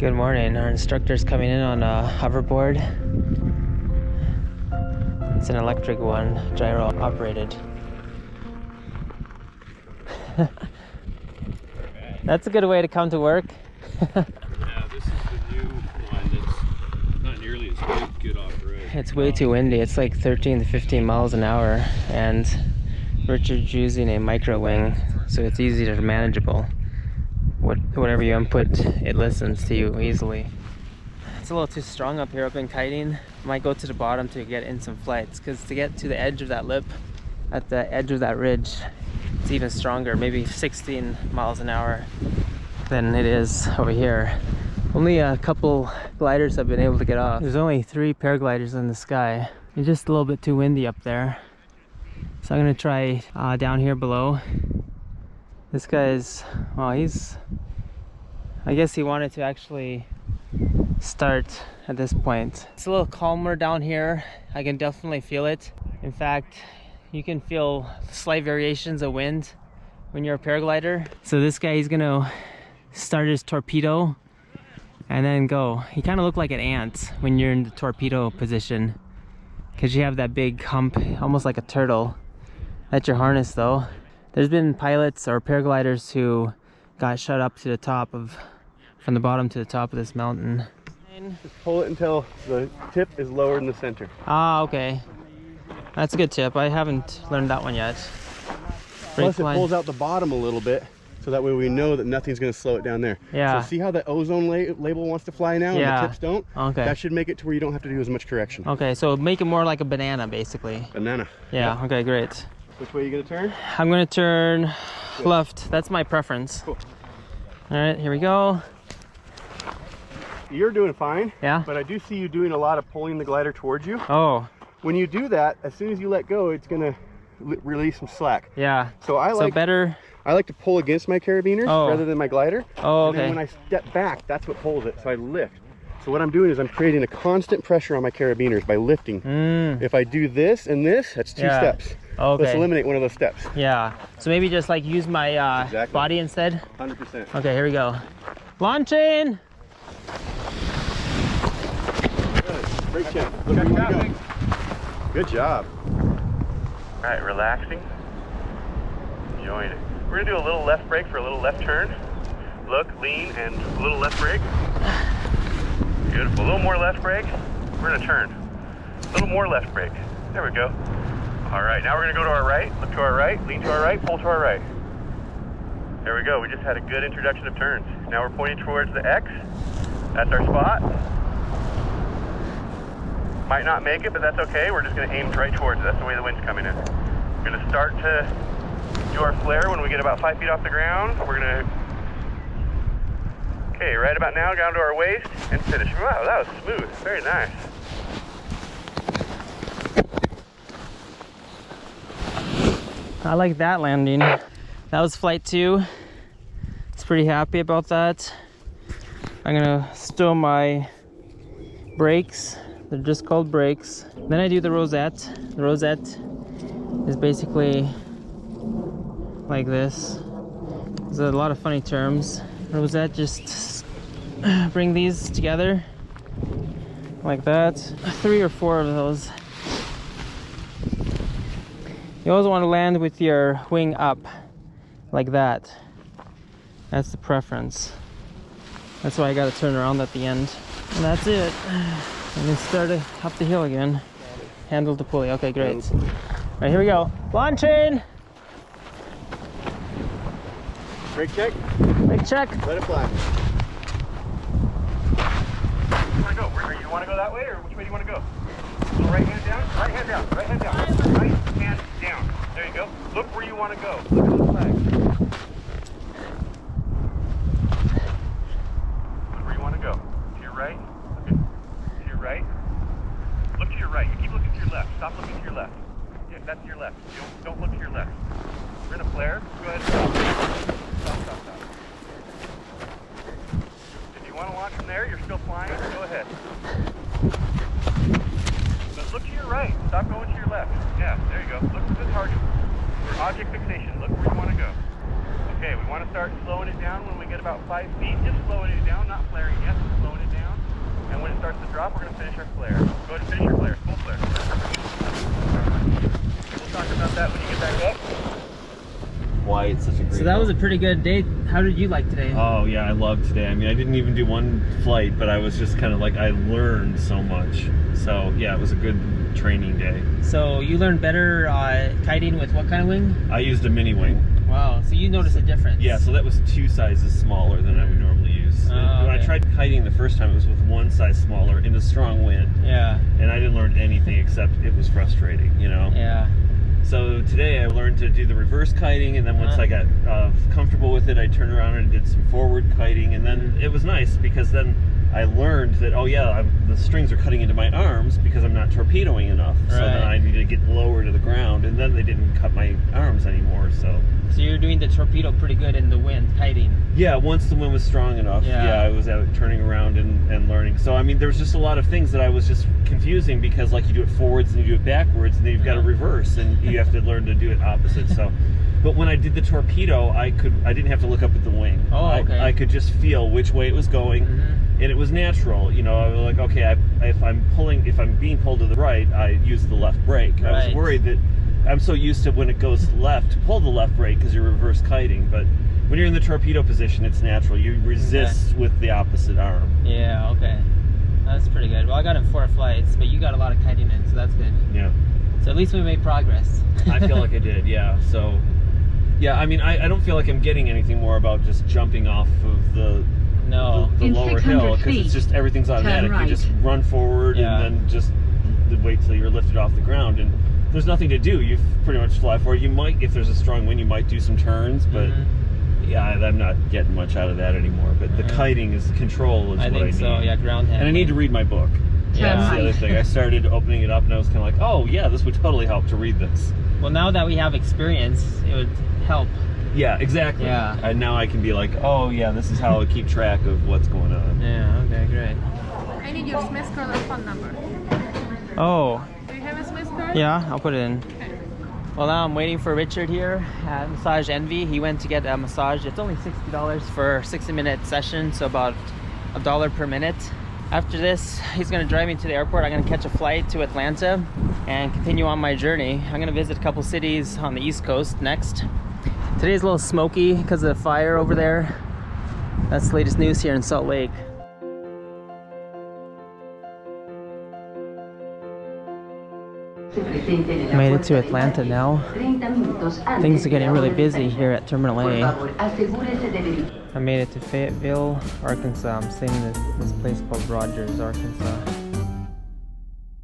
Good morning. Our instructor's coming in on a hoverboard. It's an electric one, gyro operated. That's a good way to come to work. Yeah, this is the new one that's not nearly as good off-road. It's way too windy. It's like 13 to 15 miles an hour, and Richard's using a micro wing, so it's easier to manageable. Whatever you input, it listens to you easily. It's a little too strong up here. I've been kiting. Might go to the bottom to get in some flights, because to get to the edge of that lip, at the edge of that ridge, it's even stronger, maybe 16 miles an hour than it is over here. Only a couple gliders have been able to get off. There's only 3 paragliders in the sky. It's just a little bit too windy up there. So I'm gonna try down here below. This guy's, well, I guess he wanted to actually start at this point. It's a little calmer down here. I can definitely feel it. In fact, you can feel slight variations of wind when you're a paraglider. So this guy, he's gonna start his torpedo and then go. He kind of look like an ant when you're in the torpedo position, because you have that big hump, almost like a turtle. That's your harness though. There's been pilots or paragliders who got shot up to the top of, from the bottom to the top of this mountain. Just pull it until the tip is lower in the center. Ah, okay. That's a good tip. I haven't learned that one yet. Plus it pulls out the bottom a little bit, so that way we know that nothing's going to slow it down there. Yeah. So see how the ozone label wants to fly now, Yeah. and the tips don't? Okay. That should make it to where you don't have to do as much correction. Okay, so make it more like a banana, basically. Banana. Yeah, okay, great. Which way are you going to turn? I'm going to turn left. That's my preference. Cool. All right, here we go. You're doing fine. Yeah? But I do see you doing a lot of pulling the glider towards you. Oh, When you do that, as soon as you let go, it's going to release some slack. yeah. So I like to pull against my carabiners rather than my glider. Oh, And then okay. when I step back, that's what pulls it. So I lift. So what I'm doing is I'm creating a constant pressure on my carabiners by lifting. If I do this and this, that's 2 Yeah. steps. Okay. Let's eliminate one of those steps. Yeah. So maybe just like use my Exactly. body instead. 100%. Okay, here we go. Launching. Good. Great check. Look where you want to go. Good job. All right, relaxing, enjoying it. We're gonna do a little left brake for a little left turn. Look, lean, and a little left brake. Beautiful, a little more left brake. We're gonna turn. A little more left brake. There we go. All right, now we're gonna go to our right, look to our right, lean to our right, pull to our right. There we go, we just had a good introduction of turns. Now we're pointing towards the X. That's our spot. Might not make it, but that's okay. We're just going to aim right towards it. That's the way the wind's coming in. We're going to start to do our flare when we get about 5 feet off the ground. We're going to, okay, right about now, down to our waist and finish. Wow, that was smooth. Very nice. I like that landing. That was flight 2. It's pretty happy about that. I'm gonna stow my brakes. They're just called brakes. Then I do the rosette. The rosette is basically like this. There's a lot of funny terms. Rosette, just bring these together like that. 3 or 4 of those. You always want to land with your wing up like that. That's the preference. That's why I got to turn around at the end. And that's it. And then start up the hill again. Handle the pulley. Okay, great. All right, here we go. Launching. Brake check. Brake check. Let it fly. You want to go? You want to go that way, or which way do you want to go? So right hand down, right hand down, right hand down, right hand down. There you go. Look where you want to go. Look at the flag. Look where you want to go. To your right. Okay. To your right. Look to your right. You keep looking to your left. Stop looking to your left. Yeah, that's your left. Don't look to your left. We're in a flare. Go ahead and stop. Stop. If you want to launch from there, you're still flying, go ahead. But look to your right. Stop going to your left. Yeah, there you go. Look for the target. For object fixation, look where you want to go. Okay, we want to start slowing it down when we get about 5 feet. Just slowing it down, not flaring yet. drop, we're going to finish our flare. Go ahead and finish your flare, full flare. We'll talk about that when you get back up. Why it's such a great So that was a pretty good day. How did you like today? Oh yeah, I loved today. I mean, I didn't even do one flight, but I was just kind of like, I learned so much. So yeah, it was a good training day. So you learned better kiting with what kind of wing? I used a mini wing. Wow, so you noticed a difference. Yeah, so that was 2 sizes smaller than I would normally use. When I okay. tried kiting the first time, it was with 1 size smaller in a strong wind. Yeah. And I didn't learn anything except it was frustrating, you know? Yeah. So today I learned to do the reverse kiting, and then once I got comfortable with it, I turned around and did some forward kiting, and then it was nice because then I learned that, oh yeah, the strings are cutting into my arms because I'm not torpedoing enough. So then I needed to get lower to the ground, and then they didn't cut my arms anymore. So you're doing the torpedo pretty good in the wind, kiting. Yeah, once the wind was strong enough, yeah I was out turning around and learning. So I mean, there was just a lot of things that I was just confusing because like you do it forwards and you do it backwards, and then you've got to reverse, and you have to learn to do it opposite. So, but when I did the torpedo, I didn't have to look up at the wing. Oh, okay. I could just feel which way it was going, and it was natural. You know, I was like, okay, if I'm being pulled to the right, I use the left brake. I was worried that I'm so used to when it goes left to pull the left brake because you're reverse kiting, but when you're in the torpedo position, it's natural. You resist with the opposite arm. Yeah, okay. That's pretty good. Well, I got in 4 flights, but you got a lot of kiting in, so that's good. Yeah. So at least we made progress. I feel like I did, yeah. So, yeah, I mean, I don't feel like I'm getting anything more about just jumping off of the lower hill, because it's just everything's automatic. You just run forward and then just wait till you're lifted off the ground, and there's nothing to do. You pretty much fly forward. You might, if there's a strong wind, you might do some turns, but yeah, I'm not getting much out of that anymore. But the kiting is control is what I need. I think so, yeah, ground handling. And I need to read my book. Yeah, that's the other thing. I started opening it up and I was kind of like, oh yeah, this would totally help to read this. Well, now that we have experience, it would help. Yeah, exactly. Yeah. And now I can be like, oh yeah, this is how I keep track of what's going on. Yeah, okay, great. I need your Smith card and phone number. Oh. Do you have a Smith card? Yeah, I'll put it in. Okay. Well, now I'm waiting for Richard here at Massage Envy. He went to get a massage. It's only $60 for a 60-minute session, so about $1 per minute. After this, he's gonna drive me to the airport. I'm gonna catch a flight to Atlanta and continue on my journey. I'm gonna visit a couple cities on the East Coast next. Today's a little smoky because of the fire over there. That's the latest news here in Salt Lake. Made it to Atlanta now. Things are getting really busy here at Terminal A. I made it to Fayetteville, Arkansas. I'm staying in this place called Rogers, Arkansas.